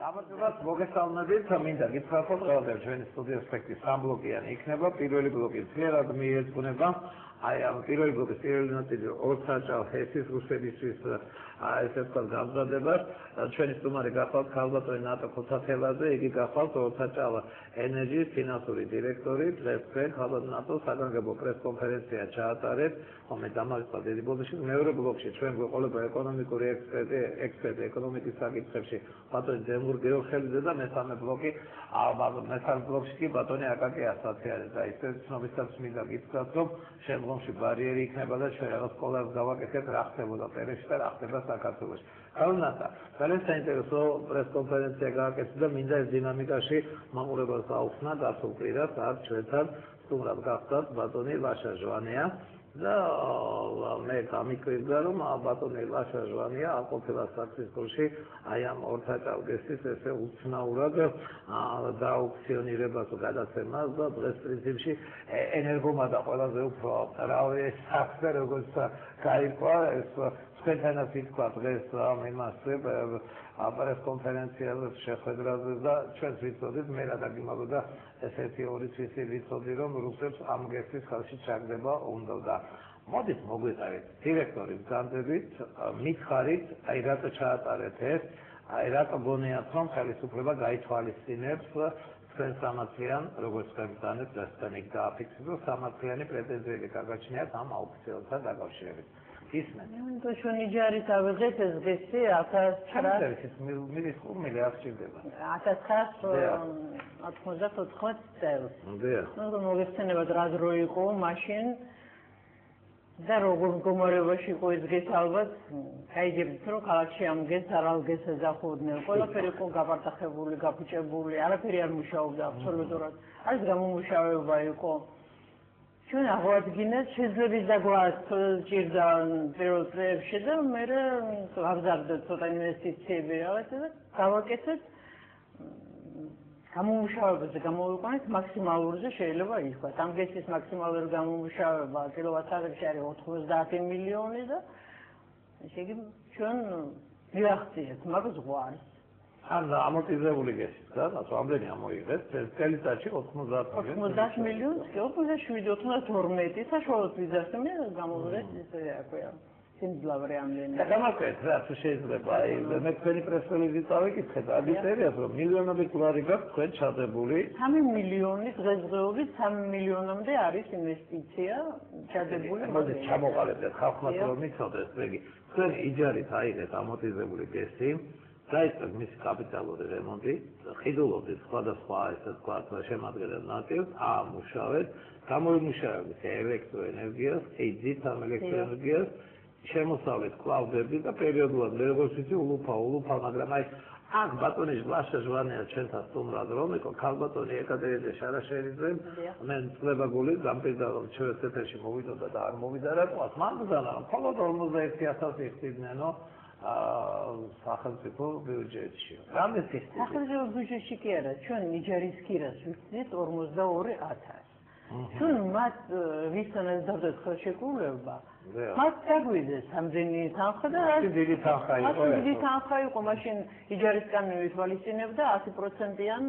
ამას მოგესალმებით, მინდა გითხრათ, რომ ყველაფერი ჩვენი სტუდიის ასპექტი სამბლოკიანი იქნება. პირველი ბლოკი ძლიერად მიეძღვნება აი ამ პირველი ბლოკის პირველი ნაწილი ორ საჭალ ჰესის რუსებისთვის ესე ვთქვათ გამზადებას. ჩვენი სტუმარი გახლავთ ქალბატონი ნატო ხუთათელაძე, იგი გახლავთ ორ საჭალ ენერგიის ფინანსური დირექტორი. დღეს ჩვენ ქალბატონ ნატო საგანგებო პრესკონფერენცია ჩაატარეთ, მე დამარცხდა დიდი ბოდიში. მეორე ბლოკში ჩვენ გვეყოლება ეკონომიკური ექსპერტი ეკონომიკის საკითხებში ბატონი დემურ გეორგიელიძე და მესამე ბლოკი მესამე ბლოკში კი ბატონი აკაკი ასათიანი და ისე ცნობისას მინდა გითხრათ, რომ შემდგომში ბარიერი იქნება და ჩვენ რაღაც სკოლას გავაკეთებთ რა ხდებოდა პერეში და რა ხდება საქართველოში. ქალბატონო, ძალიან საინტერესო პრესკონფერენცია გააკეთა და მინდა ეს დინამიკაში მაყურებელს აუხსნა გასულ კვირას აქ ჩვენთან სტუმრად გახდათ ბატონი ლაშა ჟვანია და მე გამიკვირდა რომ ბატონი ლაშა ჟვანია ამ ყოფილა საქმისკოში აი ამ ორთაჭალ გესის ესე უცნაურად დააუქციონირებას გადაცემას და დღეს პრინციპში ენერგომა და ყველაზე უფრო რავი საქმე როგორც გაიყვა ეს თქვენთანაც ითქვა დღეს იმასზე პრესკონფერენციაზე შეხვედრაზე და ჩვენც ვიცოდით მე რა დაგიმაგდა ესეთი ორი თვისი ვიცოდი რომ რუსებს ამ გესის ხელში ჩაგდება უნდა და მოდით მოგვიყევით დირექტორის განდებით მითხარით აი რატო ჩაატარეთ ეს აი რატო გონიათ რომ ხელისუფლება გაითვალისწინებს თქვენ სამართლიან როგორც ხებდანეთ დასთან იქ დააფიქსიროს სამართლიანი პრეტენზიები გაგაჩნიათ ამ აუქციონთან დაკავშირებით то ჩვენ იჯარით ავიღეთ ეს გესი 1900 მილის ხუმილი აღჭირდება 1994 წელს. ნუ მოგეხსენებათ რა დრო იყო მაშინ და როგორ მდგომარეობაში იყო ეს გესი ალბათ გაიგებთ რომ ქალაქში ამ გესს არალგეს ეძახოდნენ. ყველაფერი იყო გაპარტახებული, გაფუჭებული, არაფერი არ მუშაობდა აბსოლუტურად. არის გამომუშავება იყო ჩვენ აღვადგინეთ შეძლების დაგვაათ ჭირდა პირველ წლებში და მე გავზარდეთ ცოტა ინვესტიციები რაღაცა და გავაკეთეთ გამომუშავებაზე გამოვიყვანეთ მაქსიმალურზე შეიძლება ითქვას. ამ გესის მაქსიმალური გამომუშავება კილოვატ-საათში არის 90 მილიონი და ესე იგი ჩვენ მივახციეთ მაგ ზღვარს. ან ამორტიზებული გესის და რამდენი ამოიღეთ წელიწადში 90 მილიონს 87-92 საშუალოდ ვიზარს მე გამოვიღეთ ესე აკვია სიმძლავრე ამდენი და გამაკვეთ რა თუ შეიძლება მე თქვენი პრესრელიზით წავიკითხეთ ადიტერიას რომ მილიონობით დოლარი გაქვთ თქვენ ჩადებული 3 მილიონი დღესდღეობით 3 მილიონამდე არის ინვესტიცია ჩადებული მოდი ჩამოყალიბდეთ ხალხმა რომ მიცოდეს მეგი თქვენ იჯარით აიღეთ ამორტიზებული გესი დაიწყეთ მისი კაპიტალური რემონტი, ხიდულობდით სხვადასხვა ესე ვთქვათ შემადგენელ ნაწილს, აამუშავეთ, გამომუშავებით ელექტროენერგიას, იდით ამ ელექტროენერგიას, შემოსავლეთ კლავდები და პერიოდულად როგორც ვიცი ულუფა, მაგრამ აი აქ ბატონი ლაშა ჟვანია ჩვენთან სტუმრად რომ იყო ქალბატონი ეკატერინე შარაშერიძე, მე წლება გული გამპირდა რომ ჩვენს ეთერში მოვიდოდა და არ მოვიდა რატომაც მანდალა მხოლოდ 41000 იხდიდნენ სახელმწიფო ბიუჯეტში. რამდენი სისტემა? სახელმწიფო ბიუჯეტში კი არა, ჩვენ იჯარის კირას ვიხდით 42000. ჩვენ მათ ვისთანაც დავდეთ ხელშეკრულება. მათ დაგვიდეს ამდენი თანხა და დიდი თანხა იყო. დიდი თანხა იყო, მაშინ იჯარისკენ ვითვალისწინებდა 100%-იან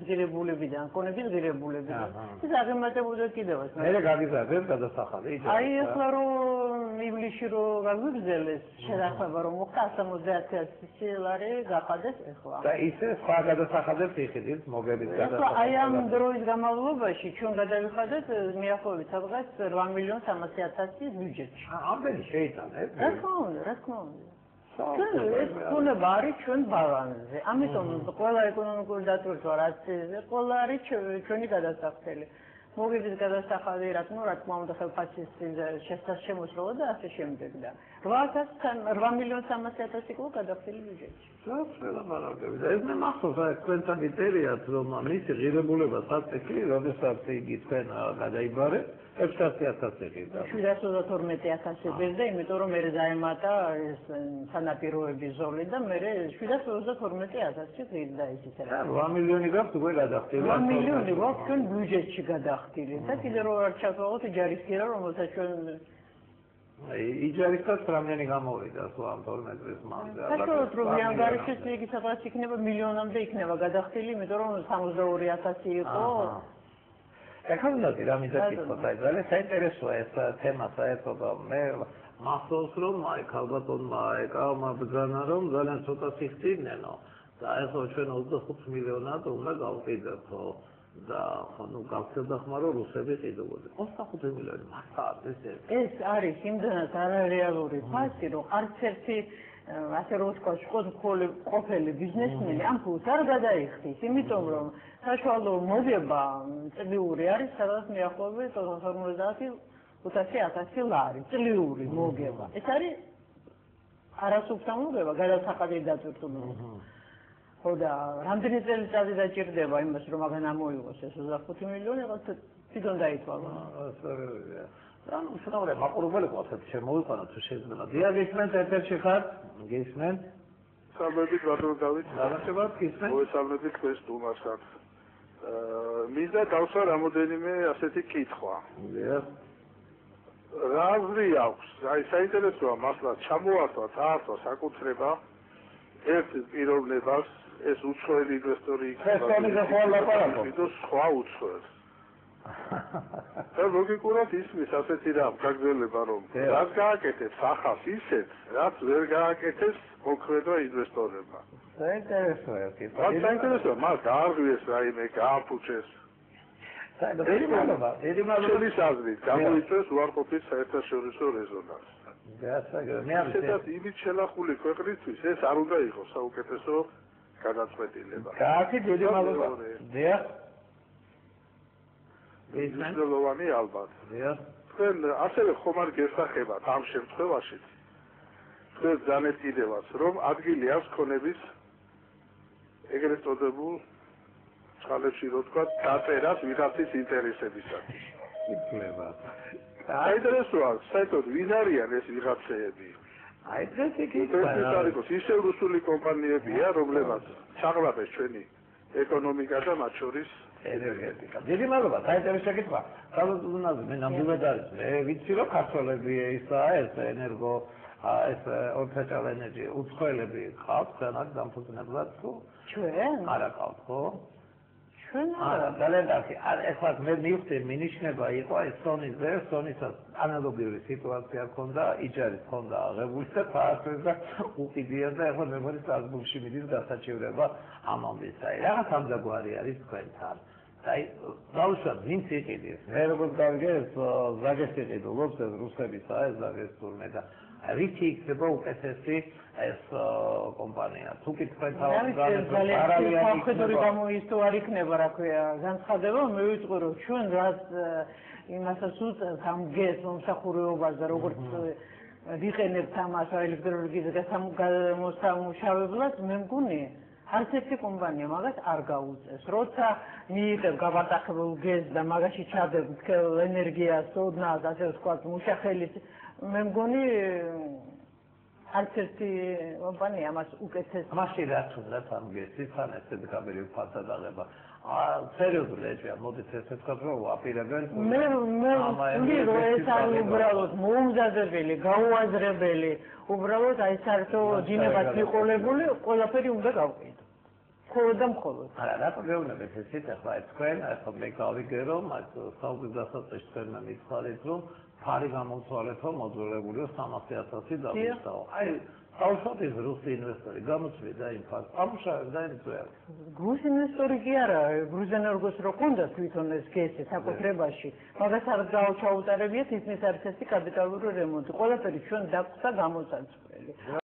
ღირებულებიდან, კონების ღირებულებიდან. ეს აღემატებოდა კიდევაც. მე გაგიზარდეთ გადასახადი იჯარის. აი ახლა რომ ივლისში რო გაგვიგზელეს შედარება რომ მოხდა 150,000 ლარი გახადეს ახლა. და ისე სხვა გადასახადებს იხდით მოგებით გადასახადებს. აი ამ დროის განმავლობაში ჩვენ გადავიხადეთ მიახლოებით სადღაც 8,300,000 ბიუჯეტში. ამდენი შეიტანეთ? რა თქმა უნდა. ეს ქონება არის ჩვენ ბალანსზე. ამიტომ ყველა ეკონომიკური დატვირთვა რაც ყველა არის ჩვენი გადასახდელი. მოგების გადასახადი, რა თქმა უნდა, ხელფასის შესაძლებლობა და ასე შემდეგ და 8,300,000 იყო გადახდილი ბიუჯეტში. ეს მე მახსოვს, აი თქვენთან იტერიათ, რომ მისი ღირებულება საწესი, როდესაც იგი თქვენ გადაიბარე, 700,000 იყო. 722,000 და იმიტომ რომ მე დაემატა ეს სანაპიროების ზოლი და მე 722,000 ღირდა ის ისე. 8 მილიონი გაქვთ უკვე გადახდილი. 8 მილიონი გვაქვს ჩვენ ბიუჯეტში გადახდილი და კიდე რო არ ჩავთვალოთ იჯარისკირა, რომელსაც ჩვენ იჯარისკაც რამდენი გამოვიდა სულ ამ 12 წლის მანძილზე. საშუალოდ რომ ანგარიშის იგი სადღაც იქნება მილიონამდე იქნება გადახდილი, იმიტომ რომ 62,000 იყო. ეხლა უნდა რა მიზაკითხოთ, აი ძალიან საინტერესოა ეს თემა საერთოდ მე მახსოვს რომ აი ქალბატონმა ეკამა ბრძანა რომ ძალიან ცოტა სიხდიდნენო და ეხლა ჩვენ 25 მილიონად უნდა გავყიდეთო და ანუ გავხსენდა ხმა რომ რუსები ყიდობოდნენ 25 მილიონი მართლაც ეს არის იმდენად არარეალური ფაქტი რომ არც ერთი ასე რომ ვთქვა ყოფილი ბიზნესმენი ამ ფულს არ გადაიხდის იმიტომ რომ საშუალო მოგება წლიური არის სადაც მიახლოებით 50,000 ლარი წლიური მოგება ეს არის არასუფთა მოგება გადასახადი დაწვრთნილი ხო და რამდენი წელიწადი დაჭირდება იმას რომ მაგან ამოიღოს ეს 25 მილიონი რაღაც თვითონ დაითვალა ანუ შევარე მაყურებელი ყავთ შემოვიყვანა თუ შეიძლება დიაგნოზით ერთ-ერთი ხარ გისმენ სამბები ბატონო დავით დაბაშებად გისმენ მოესალმებით თქვენს სტუმარსაც მინდა დავსვა რამოდენიმე ასეთი კითხვა რა აზრი აქვს აი საინტერესოა მართლა ჩამოართვა საერთო საკუთრება ერთ პიროვნებას ეს უცხოელი ინვესტორი იქნება სხვა უცხოელს და ლოგიკურად ისმის ასეთი რამ გაგრძელება რომ რაც გააკეთებს ახალს ისეთ რაც ვერ გააკეთეს მოქმედმა ინვესტორებმა საინტერესოა საინტერესოა მას გაარღვიეს რაიმე გააფუჭეს ედი აზრით გამოიწვევს უარყოფით საერთაშორისო რეზონანსს ესეც იმით შელახული ქვეყნისთვის ეს არ უნდა იყოს საუკეთესო გადაწყვეტილება გააკეთე დიდი მადლობა დიახ მნიშვნელოვანი ალბათ თქვენ ასევე ხომ არ გესახებათ ამ შემთხვევაში თქვენ განეცდებას რომ ადგილი აქვს ქონების ეგრეთ წოდებულ წყალებში რო თქვა დაწერას ვიღაცის ინტერესებისათვის იკვლება საინტერესოა საერთოდ ვინ არიან ეს ვიღაცეები აი ეს იგი ისევ რუსული კომპანიებია რომლებმაც ჩაღლაბეს ჩვენი ეკონომიკა და მათ შორის ენერგეტიკა. დიდი მადლობა, საინტერესო კითხვა. თავდაპირველად მე ნამდვილად არის. მე ვიცი რომ ქართველები ისაა ეს ენერგო ეს ორფერტალ ენერგია უცხოელები ყავთ განაც დამფუძნებლად თუ ჩვენ არა ყავთ ხო? ჩვენ არა ძალიან დაკი. ეხლა მე მივხვდი მინიშნება იყო ეს სონიზე, სონისაც ანალოგიური სიტუაცია ჰქონდა, იჯარის ჰქონდა აღებული და ფასზე და უყიდია და ეხლა მე მგონი სტრასბურგში მიდის დასაჩივრება ამ ამბის. აი რაღაც ამდაგვარი არის თქვენთან. აი ბავშვად ვინც იყიდეს მე როგორც გავიგე ზაგეს იყიდულობს ეს რუსებისა ეს ზაგეს თურმე და რითი იქნება უკეთესი ეს კომპანია თუ კი თქვენ თავი გამოიწვია არ იქნება რა ქვია განცხადება მე ვიტყვი რომ ჩვენ რაც იმასაც უწევს ამ გეს მომსახურეობას და როგორც ვიყენებთ ამას ელექტროენერგიის გამოსამუშავებლად მე მგონი არც ერთი კომპანია მაგას არ გაუწევს. როცა მიიღებ გაბატახებულ გეზს და მაგაში ჩადებ თქელ ენერგიას, ოდნავ ასე ვთქვათ, მუშახელის, მე მგონი არც ერთი კომპანია ამას უკეთეს. მაშინ რაც უნდა ამ გეზის თან ესეთ კაბელი ფასად აღება. სერიოზულად ეჭვია, მოდით ესე ვთქვათ, რომ ვაპირებენ. მე ეს არის უბრალოდ მოუმზადებელი, გაუაზრებელი, უბრალოდ აი საერთო დინებას მიყოლებული, ყველაფერი უნდა გავყიდო. მხოლოდ და მხოლოდ. არა, რატო გეუბნებით ესეთ ახლა თქვენ, ახლა მე გავიგე რომ მას საუბრის დასაწყისში თქვენმა მითხრით, რომ ფარი გამოцვალეთო მოძველებულიო 300,000 დამისაო. აი თავშოთ ის რუსი ინვესტორი გამოწვია იმ ფარს. ამუშავებდა იმ ძველ. რუსი ინვესტორი კი არა, გრუზენერგოს რო ქონდა თვითონ ეს გესი საკუთრებაში, მაგას არ გაუჩაუტარებიათ ისმის არც ერთი კაპიტალური რემონტი. ყველაფერი ჩვენ დაგვცა გამოსაცვლელი.